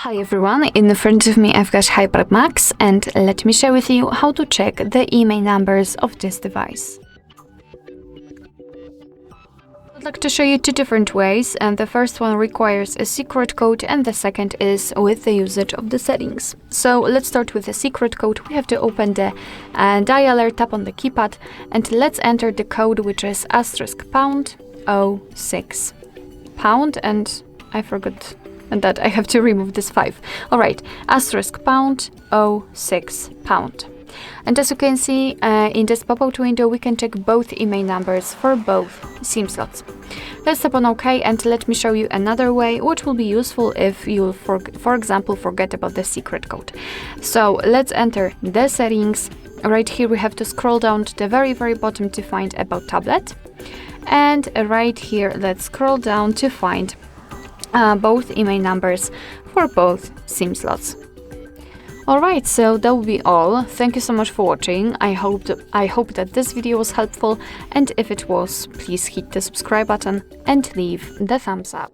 Hi everyone, in front of me I've got CHUWI Hipad Max, and let me share with you how to check the IMEI numbers of this device. I'd like to show you two different ways, and the first one requires a secret code and the second is with the usage of the settings. So let's start with the secret code. We have to open the dialer, tap on the keypad, and let's enter the code, which is *##06#, and I forgot that I have to remove this 5. Alright, *##06#. And as you can see in this pop-out window, we can check both IMEI numbers for both SIM slots. Let's tap on OK, and let me show you another way, which will be useful if you, for example, forget about the secret code. So let's enter the settings. Right here we have to scroll down to the very bottom to find About Tablet. And right here, let's scroll down to find both IMEI numbers for both SIM slots. Alright, so that will be all. Thank you so much for watching. I hope that this video was helpful, and if it was, please hit the subscribe button and leave the thumbs up.